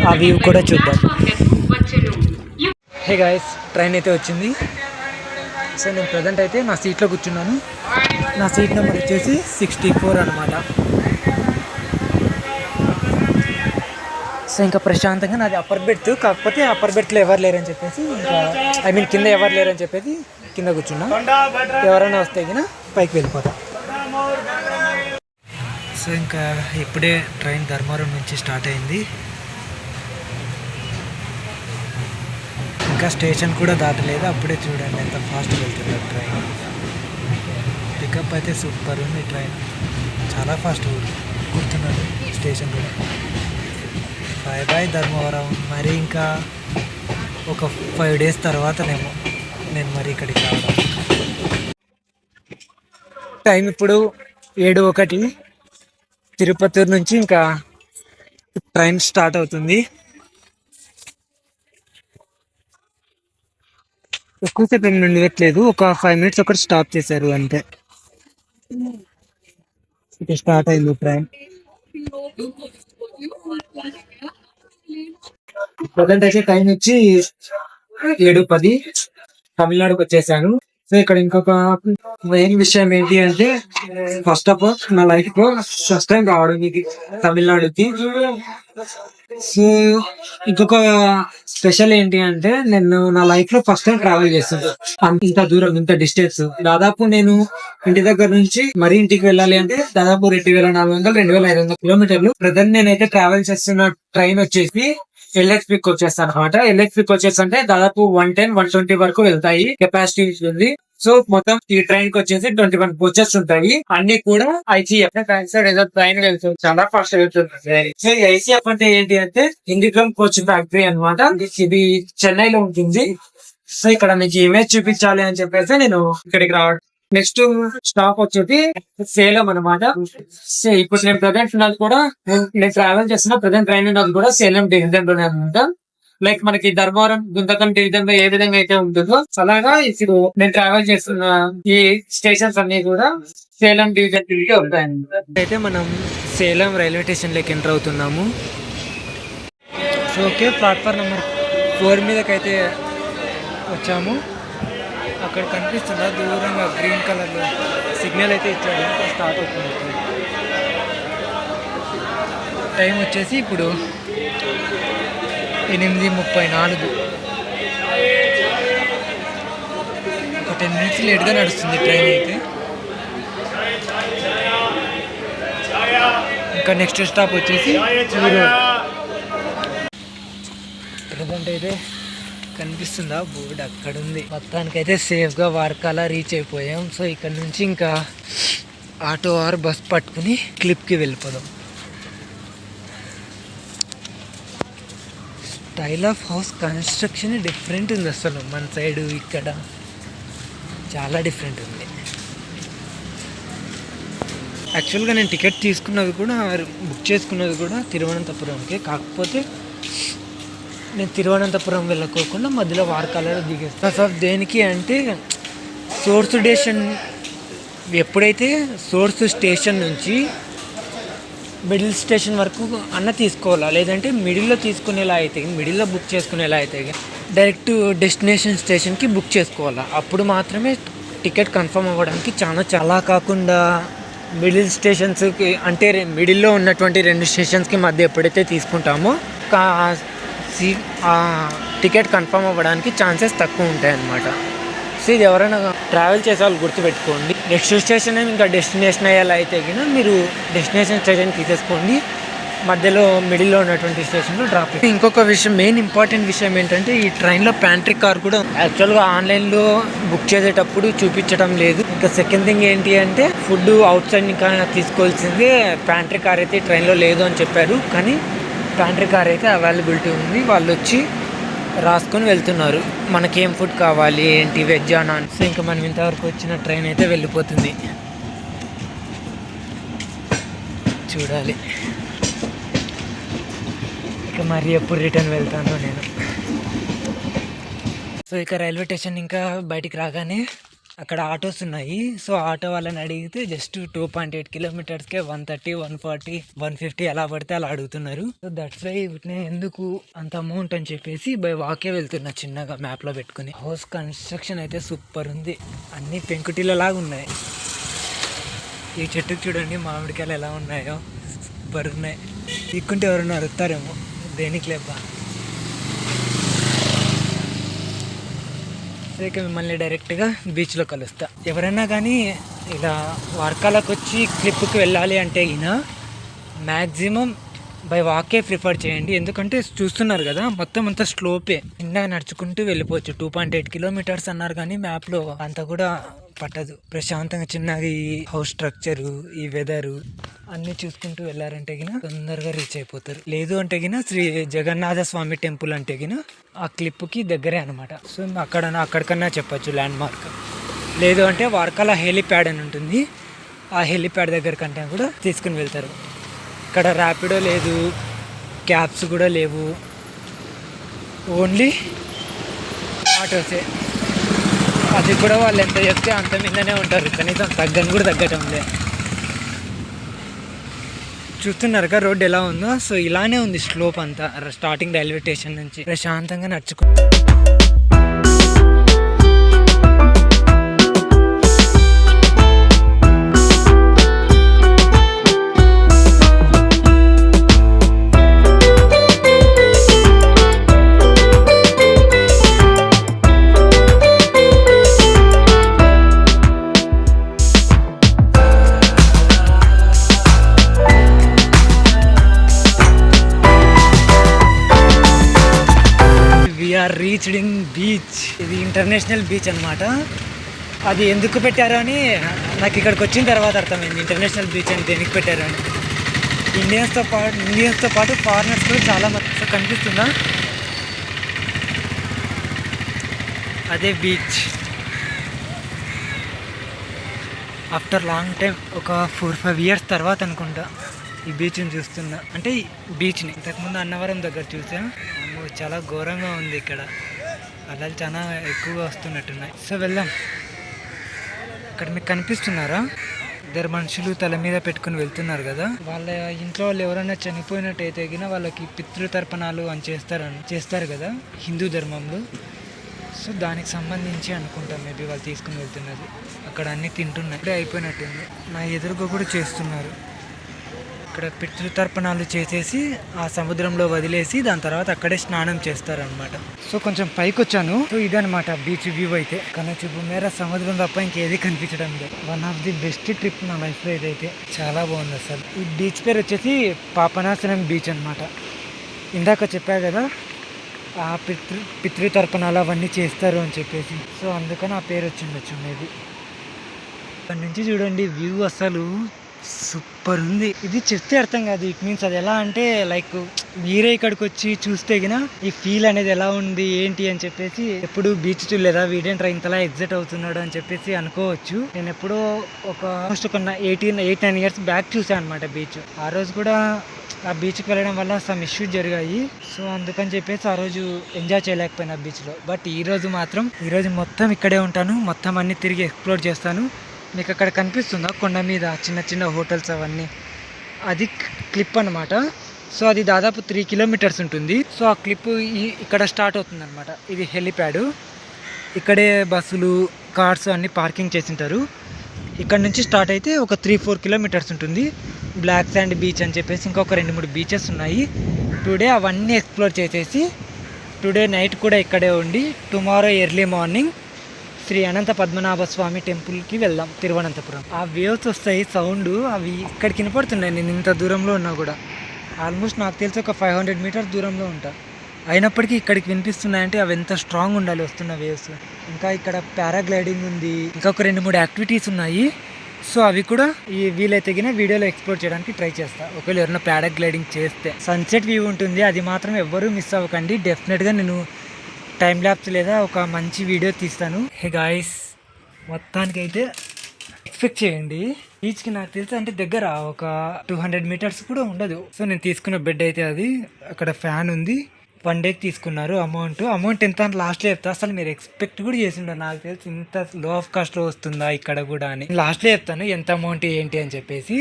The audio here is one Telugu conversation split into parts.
ఆ వ్యూ కూడా చూద్దాం. హే గాయస్, ట్రైన్ అయితే వచ్చింది. సో నేను ప్రజెంట్ అయితే నా సీట్లో కూర్చున్నాను. నా సీట్ నెంబర్ వచ్చేసి 64 అనమాట. సో ఇంకా ప్రశాంతంగా నాది అప్పర్ బెర్త్, కాకపోతే అప్పర్ బెర్త్లో ఎవరు లేరని చెప్పేసి ఇంకా కింద ఎవరు లేరని చెప్పేసి కింద కూర్చున్నా. ఎవరైనా వస్తే కింద పైకి వెళ్ళిపోతా. సో ఇంకా ఇప్పుడే ట్రైన్ ధర్మవరం నుంచి స్టార్ట్ అయింది. ఇంకా స్టేషన్ కూడా దాటలేదు. అప్పుడే చూడండి ఎంత ఫాస్ట్గా వెళ్తుంది ట్రైన్. పికప్ అయితే సూపర్ ఉంది ట్రైన్, చాలా ఫాస్ట్ కూర్చున్నాడు. స్టేషన్ కూడా బాయ్ బాయ్ ధర్మవరం. మరి ఇంకా ఒక 5 days తర్వాతనేమో నేను మరి ఇక్కడికి రావడం. టైం ఇప్పుడు 7:01. తిరుపతి నుంచి ఇంకా ట్రైన్ స్టార్ట్ అవుతుంది. ఎక్కువసేపు ఏమి ఉండట్లేదు, ఒక 5 minutes ఒకటి స్టాప్ చేశారు అంతే. ఇక స్టార్ట్ అయింది ట్రైన్. ప్రజెంట్ అయితే టైం వచ్చి 7:10. తమిళనాడుకి వచ్చేసాను. సో ఇక్కడ ఇంకొక మెయిన్ విషయం ఏంటి అంటే, ఫస్ట్ ఆఫ్ ఆల్ నా లైఫ్ లో ఫస్ట్ టైం రావడం ఇది తమిళనాడుకి. సో ఇంకొక స్పెషల్ ఏంటి అంటే, నేను నా లైఫ్ లో ఫస్ట్ టైం ట్రావెల్ చేస్తాను ఇంత దూరం, ఇంత డిస్టెన్స్. దాదాపు నేను ఇంటి దగ్గర నుంచి మరీ ఇంటికి వెళ్ళాలి అంటే దాదాపు 2400 2500 కిలోమీటర్లు. ప్రజెంట్ నేనైతే ట్రావెల్ చేస్తున్న ట్రైన్ వచ్చేసి ఎల్ఎక్స్పీకి వచ్చేస్తాను అనమాట. ఎల్ఎక్స్పీకి వచ్చేసి అంటే దాదాపు 110 120 వరకు వెళ్తాయి కెపాసిటీ ఉంది. సో మొత్తం ఈ ట్రైన్ కి వచ్చేసి 21 కోచెస్ ఉంటాయి. అన్ని కూడా ఐసీఎఫ్ ట్రైన్ వెళ్తుంది, చాలా ఫాస్ట్ వెళ్తుంది. సో ఐసీఎఫ్ అంటే ఏంటి అంటే ఇండిగమ్ కోచ్ ఫ్యాక్టరీ అనమాట. ఇది చెన్నైలో ఉంటుంది. సో ఇక్కడ మీకు ఇమేజ్ చూపించాలి అని చెప్పేసి నేను ఇక్కడికి రావడం. నెక్స్ట్ స్టాప్ వచ్చేది సేలం అనమాట. ఇప్పుడు నేను ప్రజెంట్ ఉన్నది కూడా, నేను ట్రావెల్ చేస్తున్న ప్రజెంట్ ట్రైన్ ఉన్నది కూడా సేలం డివిజన్ లోనే అనమాట. లైక్ మనకి ధర్మవరం గుంతకల్ డివిజన్ లో ఏ విధంగా అయితే ఉంటుందో అలాగా ఇప్పుడు నేను ట్రావెల్ చేస్తున్న ఈ స్టేషన్స్ అన్ని కూడా సేలం డివిజన్ కి ఉంటాయి. అయితే మనం సేలం రైల్వే స్టేషన్ లోకి ఎంటర్ అవుతున్నాము. సో ఓకే, ప్లాట్ఫామ్ నెంబర్ 4 మీదకైతే వచ్చాము. అక్కడ కనిపిస్తుందా దూరంగా గ్రీన్ కలర్ లో సిగ్నల్ అయితే ఇచ్చాడు, స్టార్ట్ అవుతుంది. టైం వచ్చేసి ఇప్పుడు 8:34. ఒక 10 minutes లేట్గా నడుస్తుంది ట్రైన్ అయితే. ఇంకా నెక్స్ట్ స్టాప్ వచ్చేసి ప్రజెంట్ అయితే కనిపిస్తుందా బోర్డు, అక్కడ ఉంది. మొత్తానికైతే సేఫ్గా వారకాల రీచ్ అయిపోయాం. సో ఇక్కడ నుంచి ఇంకా ఆటో ఆర్ బస్ పట్టుకుని క్లిప్కి వెళ్ళిపోదాం. Style of house construction different ఉంది అసలు. మన సైడు ఇక్కడ చాలా డిఫరెంట్ ఉంది. యాక్చువల్గా నేను టికెట్ తీసుకున్నది కూడా, బుక్ చేసుకున్నది కూడా తిరువనంతపురంకి. కాకపోతే నేను తిరువనంతపురం వెళ్ళకోకుండా మధ్యలో వారకాలలో దిగేస్తాను. దేనికి అంటే సోర్స్ స్టేషన్, ఎప్పుడైతే సోర్స్ స్టేషన్ నుంచి మిడిల్ స్టేషన్ వరకు అన్న తీసుకోవాలా, లేదంటే మిడిల్లో తీసుకునేలా అయితే, మిడిల్లో బుక్ చేసుకునేలా అయితే డైరెక్ట్ డెస్టినేషన్ స్టేషన్కి బుక్ చేసుకోవాలా. అప్పుడు మాత్రమే టికెట్ కన్ఫర్మ్ అవ్వడానికి చాలా కాకుండా మిడిల్ స్టేషన్స్కి అంటే మిడిల్లో ఉన్నటువంటి 2 స్టేషన్స్కి మధ్య ఎప్పుడైతే తీసుకుంటామో టికెట్ కన్ఫర్మ్ అవ్వడానికి ఛాన్సెస్ తక్కువ ఉంటాయి అన్నమాట. సో ఇది ఎవరైనా ట్రావెల్ చేసే వాళ్ళు గుర్తుపెట్టుకోండి. నెక్స్ట్ స్టేషన్ ఇంకా డెస్టినేషన్ అయ్యేలా అయితే కనుక మీరు డెస్టినేషన్ స్టేషన్ తీసేసుకోండి, మధ్యలో మిడిల్లో ఉన్నటువంటి స్టేషన్లో డ్రాప్. ఇంకొక విషయం, మెయిన్ ఇంపార్టెంట్ విషయం ఏంటంటే ఈ ట్రైన్లో ప్యాంట్రీ కార్ కూడా యాక్చువల్గా ఆన్లైన్లో బుక్ చేసేటప్పుడు చూపించడం లేదు. ఇంకా సెకండ్ థింగ్ ఏంటి అంటే ఫుడ్ అవుట్ సైడ్ ఇంకా తీసుకోవాల్సిందే. ప్యాంట్రీ కార్ అయితే ట్రైన్లో లేదు అని చెప్పారు, కానీ ప్యాంట్రీ కార్ అయితే అవైలబిలిటీ ఉంది. వాళ్ళు వచ్చి రాసుకొని వెళ్తున్నారు మనకేం ఫుడ్ కావాలి, ఏంటి, వెజ్ నాన్. సో ఇంకా మనం ఇంతవరకు వచ్చిన ట్రైన్ అయితే వెళ్ళిపోతుంది. చూడాలి ఇక మరి ఎప్పుడు రిటర్న్ వెళ్తానో నేను. సో ఇక రైల్వే స్టేషన్ ఇంకా బయటికి రాగానే అక్కడ ఆటోస్ ఉన్నాయి. సో ఆటో వాళ్ళని అడిగితే జస్ట్ 2.8 కిలోమీటర్స్కే 130, 140, 150 ఎలా పడితే అలా అడుగుతున్నారు. సో దట్స్ వై ఎందుకు అంత అమౌంట్ అని చెప్పేసి బై వాకే వెళ్తున్నా చిన్నగా మ్యాప్ లో పెట్టుకుని. హౌస్ కన్స్ట్రక్షన్ అయితే సూపర్ ఉంది, అన్ని పెంకుటిల్లలాగా ఉన్నాయి. ఈ చెట్టుకు చూడండి మామిడికాయలు ఎలా ఉన్నాయో, సూపర్ ఉన్నాయి. తీసుకుంటే ఎవరైనా అడుగుతారేమో దేనికి లేబ్బా. ఇక మిమ్మల్ని డైరెక్ట్గా బీచ్లో కలుస్తా. ఎవరైనా కానీ ఇలా వర్కాలకు వచ్చి క్లిప్కి వెళ్ళాలి అంటే ఈయన మ్యాక్సిమం బై వాకే ప్రిఫర్ చేయండి. ఎందుకంటే చూస్తున్నారు కదా మొత్తం అంతా స్లోపే, చిన్నగా నడుచుకుంటూ వెళ్ళిపోవచ్చు. 2.8 కిలోమీటర్స్ అన్నారు కానీ మ్యాప్లో అంత కూడా పట్టదు. ప్రశాంతంగా చిన్నగా ఈ హౌస్ స్ట్రక్చరు, ఈ వెదరు అన్నీ చూసుకుంటూ వెళ్ళారంటే గిన తొందరగా రీచ్ అయిపోతారు. లేదు అంటే గిన శ్రీ జగన్నాథ స్వామి టెంపుల్ అంటే గిన ఆ క్లిప్కి దగ్గరే అనమాట. సో అక్కడికన్నా చెప్పచ్చు ల్యాండ్ మార్క్. లేదు అంటే వార్కాల హెలిప్యాడ్ అని ఉంటుంది, ఆ హెలిప్యాడ్ దగ్గర కంటే కూడా తీసుకుని వెళ్తారు. ఇక్కడ ర్యాపిడో లేదు, క్యాబ్స్ కూడా లేవు, ఓన్లీ ఆటోసే. అది కూడా వాళ్ళు ఎంత చెప్తే అంత మీదనే ఉంటారు, కనీసం తగ్గని కూడా తగ్గటం లేదు. చూస్తున్నారుగా రోడ్డు ఎలా ఉందో. సో ఇలానే ఉంది స్లోప్ అంతా, స్టార్టింగ్ రైల్వే స్టేషన్ నుంచి ప్రశాంతంగా నడుచుకో. Reached in beach. ఇది ఇంటర్నేషనల్ బీచ్ అనమాట. అది ఎందుకు పెట్టారు అని నాకు ఇక్కడికి వచ్చిన తర్వాత అర్థమైంది, ఇంటర్నేషనల్ బీచ్ అని దేనికి పెట్టారు అని. ఇండియన్స్తో పాటు ఫారినర్స్ కూడా చాలా మంది కనిపిస్తుందా, అదే బీచ్. ఆఫ్టర్ లాంగ్ టైం, ఒక 4-5 years తర్వాత అనుకుంటా ఈ బీచ్ని చూస్తున్నా. అంటే ఈ బీచ్ని ఇంతకుముందు అన్నవరం దగ్గర చూసా, చాలా ఘోరంగా ఉంది ఇక్కడ, అలలు చాలా ఎక్కువగా వస్తున్నట్టున్నాయి. సో వెళ్దాం. ఇక్కడ మీకు కనిపిస్తున్నారా, ఇద్దరు మనుషులు తల మీద పెట్టుకుని వెళ్తున్నారు కదా. వాళ్ళ ఇంట్లో వాళ్ళు ఎవరైనా చనిపోయినట్టయితే గిన వాళ్ళకి పితృతర్పణాలు అని చేస్తారు కదా హిందూ ధర్మంలో. సో దానికి సంబంధించి అనుకుంటాం మేబీ వాళ్ళు తీసుకుని వెళ్తున్నది. అక్కడ అన్నీ తింటున్నాయి, ఇప్పుడే అయిపోయినట్టుంది. నా ఎదురుగా కూడా చేస్తున్నారు. ఇక్కడ పితృతర్పణాలు చేసేసి ఆ సముద్రంలో వదిలేసి దాని తర్వాత అక్కడే స్నానం చేస్తారనమాట. సో కొంచెం పైకి వచ్చాను. సో ఇదనమాట బీచ్ వ్యూ అయితే. కనచూపు మేర సముద్రం తప్ప ఇంకేది కనిపించడం లేదు. One of the best trip నా లైఫ్లో ఇదైతే. చాలా బాగుంది అసలు. ఈ బీచ్ పేరు వచ్చేసి పాపనాశనం బీచ్ అనమాట. ఇందాక చెప్పా కదా ఆ పితృతర్పణాలు అవన్నీ చేస్తారు అని చెప్పేసి, సో అందుకని ఆ పేరు వచ్చిండొచ్చు మేబీ. అక్కడి నుంచి చూడండి వ్యూ అసలు సూపర్ ఉంది. ఇది చెప్తే అర్థం కాదు. ఇట్ మీన్స్ అది ఎలా అంటే లైక్ మీరే ఇక్కడికి వచ్చి చూస్తే గిన ఈ ఫీల్ అనేది ఎలా ఉంది ఏంటి అని చెప్పేసి. ఎప్పుడు బీచ్ చూడలేదా, వీడేంట్రా ఇంతలా ఎగ్జైట్ అవుతున్నాడు అని చెప్పేసి అనుకోవచ్చు. నేను ఎప్పుడో ఒక 8-9 years బ్యాక్ చూసాను అనమాట బీచ్. ఆ రోజు కూడా ఆ బీచ్కి వెళ్ళడం వల్ల సమ్ ఇష్యూస్ జరిగాయి. సో అందుకని చెప్పేసి ఆ రోజు ఎంజాయ్ చేయలేకపోయినా బీచ్లో. బట్ ఈరోజు మొత్తం ఇక్కడే ఉంటాను, మొత్తం అన్ని తిరిగి ఎక్స్ప్లోర్ చేస్తాను. మీకు అక్కడ కనిపిస్తుందా కొండ మీద చిన్న చిన్న హోటల్స్ అవన్నీ, అది క్లిప్ అనమాట. సో అది దాదాపు 3 kilometers ఉంటుంది. సో ఆ క్లిప్ ఇక్కడ స్టార్ట్ అవుతుంది అనమాట. ఇది హెలిప్యాడ్, ఇక్కడే బస్సులు కార్స్ అన్నీ పార్కింగ్ చేసింటారు. ఇక్కడ నుంచి స్టార్ట్ అయితే ఒక 3-4 kilometers ఉంటుంది. బ్లాక్ శాండ్ బీచ్ అని చెప్పేసి ఇంకొక 2-3 beaches ఉన్నాయి. టుడే అవన్నీ ఎక్స్ప్లోర్ చేసేసి టుడే నైట్ కూడా ఇక్కడే ఉండి tomorrow early morning Shri Anantha Padmanabha స్వామి టెంపుల్కి వెళ్దాం, తిరువనంతపురం. ఆ వేవ్స్ వస్తాయి సౌండ్, అవి ఇక్కడికి వినపడుతున్నాయి. నేను ఇంత దూరంలో ఉన్నా కూడా, ఆల్మోస్ట్ నాకు తెలిసి ఒక 500 meters దూరంలో ఉంటా, అయినప్పటికీ ఇక్కడికి వినిపిస్తున్నాయంటే అవి ఎంత స్ట్రాంగ్ ఉండాలి వస్తున్న వేవ్స్. ఇంకా ఇక్కడ పారాగ్లైడింగ్ ఉంది, ఇంకా ఒక 2-3 యాక్టివిటీస్ ఉన్నాయి. సో అవి కూడా ఈ వీలైతే గిన వీడియోలో ఎక్స్ప్లోర్ చేయడానికి ట్రై చేస్తా. ఒకవేళ ఎవరైనా పారాగ్లైడింగ్ చేస్తే సన్సెట్ వ్యూ ఉంటుంది, అది మాత్రం ఎవ్వరూ మిస్ అవ్వకండి. డెఫినెట్గా నేను టైం ల్యాప్స్ లేదా ఒక మంచి వీడియో తీస్తాను. హే గాయ్స్, మొత్తానికైతే ఎక్స్పెక్ట్ చేయండి బీచ్కి నాకు తెలిసి అంటే దగ్గర ఒక 200 meters కూడా ఉండదు. సో నేను తీసుకున్న బెడ్ అయితే అది, అక్కడ ఫ్యాన్ ఉంది, 1 డేకి తీసుకున్నారు అమౌంట్ ఎంత అని లాస్ట్లో చెప్తా. అసలు మీరు ఎక్స్పెక్ట్ కూడా చేసిండరు, నాకు తెలిసి ఇంత లో ఆఫ్ కాస్ట్లో వస్తుందా ఇక్కడ కూడా అని. లాస్ట్లో చెప్తాను ఎంత అమౌంట్ ఏంటి అని చెప్పేసి.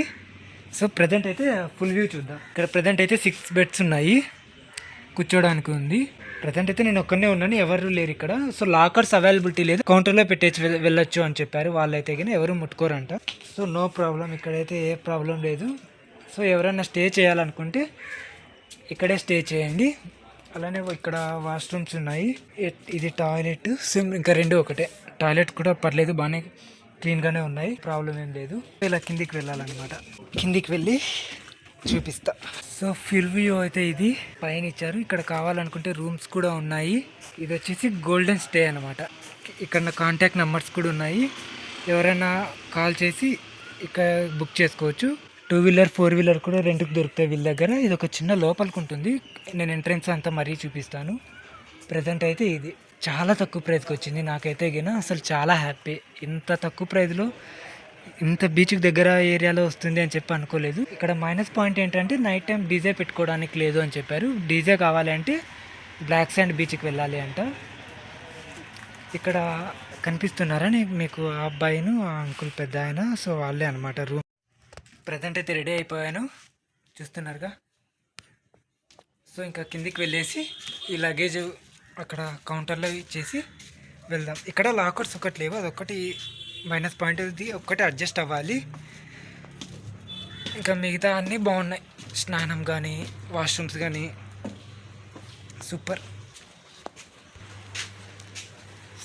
సో ప్రజెంట్ అయితే ఫుల్ వ్యూ చూద్దాం. ఇక్కడ ప్రజెంట్ అయితే 6 బెడ్స్ ఉన్నాయి, కూర్చోడానికి ఉంది. ప్రజెంట్ అయితే నేను ఒక్కనే ఉన్నాను, ఎవరు లేరు ఇక్కడ. సో లాకర్స్ అవైలబిలిటీ లేదు, కౌంటర్లో పెట్టేసి వెళ్ళొచ్చు అని చెప్పారు వాళ్ళైతే, కానీ ఎవరు ముట్టుకోరంట. సో నో ప్రాబ్లం, ఇక్కడైతే ఏ ప్రాబ్లం లేదు. సో ఎవరైనా స్టే చేయాలనుకుంటే ఇక్కడే స్టే చేయండి. అలానే ఇక్కడ వాష్రూమ్స్ ఉన్నాయి. ఇది టాయిలెట్, స్విమ్ ఇంకా 2 ఒకటే. టాయిలెట్ కూడా పర్లేదు, బాగానే క్లీన్గానే ఉన్నాయి, ప్రాబ్లం ఏం లేదు. ఇలా కిందికి వెళ్ళాలన్నమాట, కిందికి వెళ్ళి చూపిస్తా. సో ఫుల్ వ్యూ అయితే ఇది పైన ఇచ్చారు. ఇక్కడ కావాలనుకుంటే రూమ్స్ కూడా ఉన్నాయి. ఇది వచ్చేసి గోల్డెన్ స్టే అనమాట. ఇక్కడ కాంటాక్ట్ నెంబర్స్ కూడా ఉన్నాయి, ఎవరైనా కాల్ చేసి ఇక్కడ బుక్ చేసుకోవచ్చు. 2 వీలర్ 4 వీలర్ కూడా రెంట్కి దొరుకుతాయి వీళ్ళ దగ్గర. ఇది ఒక చిన్న లోపలికి ఉంటుంది, నేను ఎంట్రెన్స్ అంతా మరీ చూపిస్తాను. ప్రజెంట్ అయితే ఇది చాలా తక్కువ ప్రైస్కి వచ్చింది, నాకైతే గిన అసలు చాలా హ్యాపీ. ఇంత తక్కువ ప్రైస్లో ఇంత బీచ్కి దగ్గర ఏరియాలో వస్తుంది అని చెప్పి అనుకోలేదు. ఇక్కడ మైనస్ పాయింట్ ఏంటంటే నైట్ టైం డీజే పెట్టుకోవడానికి లేదు అని చెప్పారు. డీజే కావాలి అంటే బ్లాక్ శాండ్ బీచ్కి వెళ్ళాలి అంట. ఇక్కడ కనిపిస్తున్నారా మీకు ఆ అబ్బాయిను ఆ అంకుల్ పెద్ద ఆయన, సో వాళ్ళే అనమాట రూమ్. ప్రజెంట్ అయితే రెడీ అయిపోయాను, చూస్తున్నారుగా. సో ఇంకా కిందికి వెళ్ళేసి ఈ లగేజ్ అక్కడ కౌంటర్లో ఇచ్చేసి వెళ్దాం. ఇక్కడ లాకర్స్ ఒకటి లేవు, అదొక్కటి మైనస్ పాయింట్. ఇది ఒక్కటి అడ్జస్ట్ అవ్వాలి, ఇంకా మిగతా అన్నీ బాగున్నాయి. స్నానం కానీ వాష్రూమ్స్ కానీ సూపర్.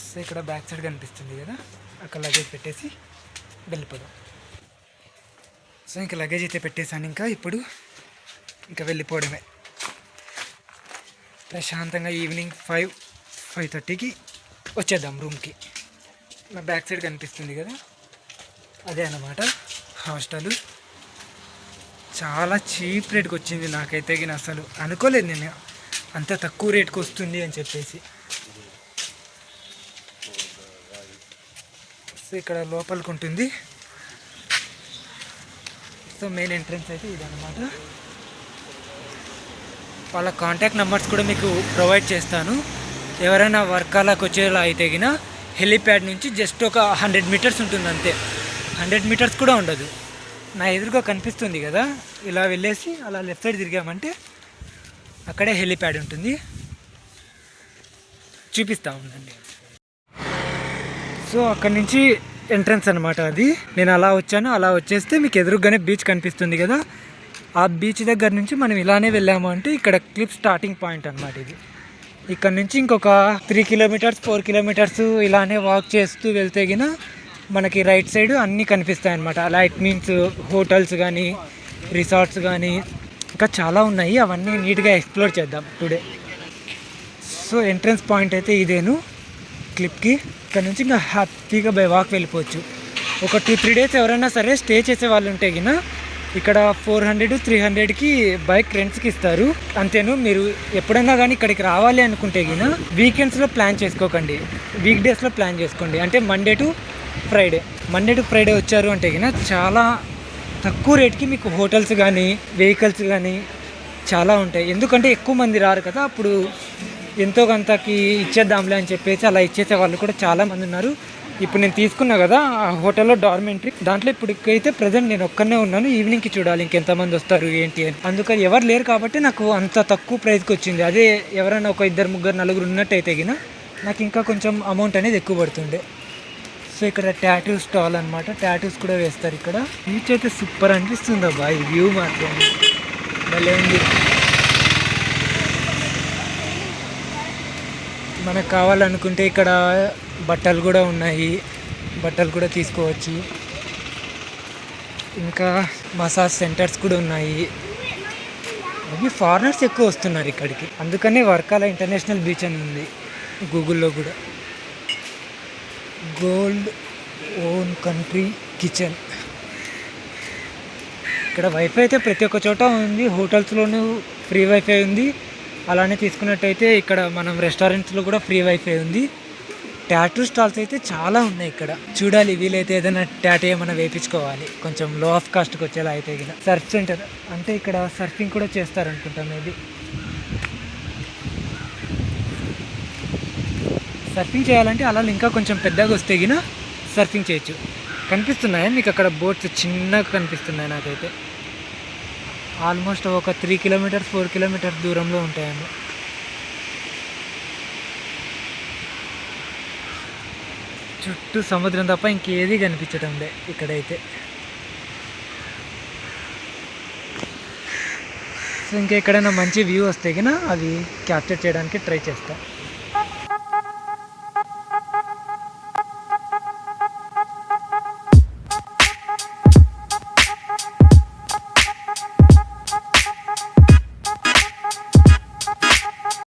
సో ఇక్కడ బ్యాక్ సైడ్ కనిపిస్తుంది కదా, అక్కడ లగేజ్ పెట్టేసి వెళ్ళిపోదాం. సో ఇంకా లగేజ్ అయితే పెట్టేశాను, ఇప్పుడు వెళ్ళిపోవడమే ప్రశాంతంగా. ఈవినింగ్ 5-5:30కి వచ్చేద్దాం రూమ్కి. నా బ్యాక్ సైడ్ కనిపిస్తుంది కదా, అదే అన్నమాట హాస్టల్. చాలా చీప్ రేట్కి వచ్చింది, నాకైతే కానీ అసలు అనుకోలేదు నేను అంత తక్కువ రేట్కి వస్తుంది అని చెప్పేసి. సో ఇక్కడ లోపలికి ఉంటుంది. సో మెయిన్ ఎంట్రన్స్ అయితే ఇదన్నమాట. వాళ్ళ కాంటాక్ట్ నెంబర్స్ కూడా మీకు ప్రొవైడ్ చేస్తాను. ఎవరైనా వర్కాలకు వచ్చేలా అయితే గిన హెలిప్యాడ్ నుంచి జస్ట్ ఒక 100 మీటర్స్ ఉంటుంది అంతే, 100 మీటర్స్ కూడా ఉండదు. నా ఎదురుగా కనిపిస్తుంది కదా, ఇలా వెళ్ళేసి అలా లెఫ్ట్ సైడ్ తిరిగామంటే అక్కడే హెలిప్యాడ్ ఉంటుంది, చూపిస్తూ ఉండండి. సో అక్కడి నుంచి ఎంట్రన్స్ అనమాట అది. నేను అలా వచ్చాను, అలా వచ్చేస్తే మీకు ఎదురుగానే బీచ్ కనిపిస్తుంది కదా, ఆ బీచ్ దగ్గర నుంచి మనం ఇలానే వెళ్ళాము అంటే ఇక్కడ క్లిప్ స్టార్టింగ్ పాయింట్ అనమాట ఇది. ఇక్కడ నుంచి ఇంకొక 3 కిలోమీటర్స్ 4 కిలోమీటర్స్ ఇలానే వాక్ చేస్తూ వెళ్తే గిన మనకి రైట్ సైడ్ అన్నీ కనిపిస్తాయి అనమాట. అలా ఇట్ మీన్స్ హోటల్స్ కానీ రిసార్ట్స్ కానీ ఇంకా చాలా ఉన్నాయి, అవన్నీ నీట్గా ఎక్స్ప్లోర్ చేద్దాం టుడే. సో ఎంట్రన్స్ పాయింట్ అయితే ఇదేను క్లిప్కి. ఇక్కడ నుంచి ఇంకా హ్యాపీగా బై వాక్ వెళ్ళిపోవచ్చు. ఒక 2-3 డేస్ ఎవరైనా సరే స్టే చేసే వాళ్ళు ఉంటే గిన ఇక్కడ 400-300కి బైక్ రెంట్స్కి ఇస్తారు అంతేను. మీరు ఎప్పుడైనా కానీ ఇక్కడికి రావాలి అనుకుంటే గిన వీకెండ్స్లో ప్లాన్ చేసుకోకండి, వీక్ డేస్లో ప్లాన్ చేసుకోండి. అంటే మండే టు ఫ్రైడే వచ్చారు అంటే గిన చాలా తక్కువ రేట్కి మీకు హోటల్స్ కానీ వెహికల్స్ కానీ చాలా ఉంటాయి. ఎందుకంటే ఎక్కువ మంది రారు కదా, అప్పుడు ఎంతో కొంతకి ఇచ్చేద్దాంలే అని చెప్పేసి అలా ఇచ్చేసే వాళ్ళు కూడా చాలామంది ఉన్నారు. ఇప్పుడు నేను తీసుకున్నా కదా ఆ హోటల్లో డార్మెంటరీ, దాంట్లో ఇప్పటికైతే ప్రజెంట్ నేను ఒక్కనే ఉన్నాను. ఈవినింగ్కి చూడాలి ఇంకెంతమంది వస్తారు ఏంటి అని. అందుకని ఎవరు లేరు కాబట్టి నాకు అంత తక్కువ ప్రైస్కి వచ్చింది. అదే ఎవరైనా ఒక 2-3-4 ఉన్నట్టయితే గిన నాకు ఇంకా కొంచెం అమౌంట్ అనేది ఎక్కువ పడుతుండే. సో ఇక్కడ టాటూ స్టాల్ అనమాట, టాటూస్ కూడా వేస్తారు ఇక్కడ. బీచ్ అయితే సూపర్ అనిపిస్తుంది అబ్బా, ఈ వ్యూ మాత్రం భలే ఉంది. మనకు కావాలనుకుంటే ఇక్కడ బట్టలు కూడా ఉన్నాయి, బట్టలు కూడా తీసుకోవచ్చు. ఇంకా మసాజ్ సెంటర్స్ కూడా ఉన్నాయి. అవి ఫారినర్స్ ఎక్కువ వస్తున్నారు ఇక్కడికి, అందుకనే వర్కాల ఇంటర్నేషనల్ బీచ్ అని ఉంది గూగుల్లో కూడా. Gold own country kitchen. ఇక్కడ వైఫై అయితే ప్రతి ఒక్క చోట ఉంది, హోటల్స్లోనూ ఫ్రీ వైఫై ఉంది. అలానే తీసుకున్నట్టయితే ఇక్కడ మనం రెస్టారెంట్స్లో కూడా ఫ్రీ వైఫై ఉంది. టాటూ స్టాల్స్ అయితే చాలా ఉన్నాయి ఇక్కడ, చూడాలి. వీలైతే ఏదైనా టాటూ ఏమైనా వేయించుకోవాలి కొంచెం లో ఆఫ్ కాస్ట్కి వచ్చేలా అయితే గిన. సర్ఫ్ సెంటర్ అంటే ఇక్కడ సర్ఫింగ్ కూడా చేస్తారనుకుంటా మేబీ. సర్ఫింగ్ చేయాలంటే అలా ఇంకా కొంచెం పెద్దగా వస్తే గిన సర్ఫింగ్ చేయొచ్చు. కనిపిస్తున్నాయా మీకు అక్కడ బోట్స్ చిన్నగా కనిపిస్తున్నాయి నాకైతే. ఆల్మోస్ట్ ఒక 3 కిలోమీటర్స్ 4 కిలోమీటర్స్ దూరంలో ఉంటాయేమో. చుట్టూ సముద్రం తప్ప ఇంకేది కనిపించడం లే ఇక్కడైతే. సో ఇంకా ఎక్కడైనా మంచి వ్యూ వస్తే కన్నా అవి క్యాప్చర్ చేయడానికి ట్రై చేస్తా.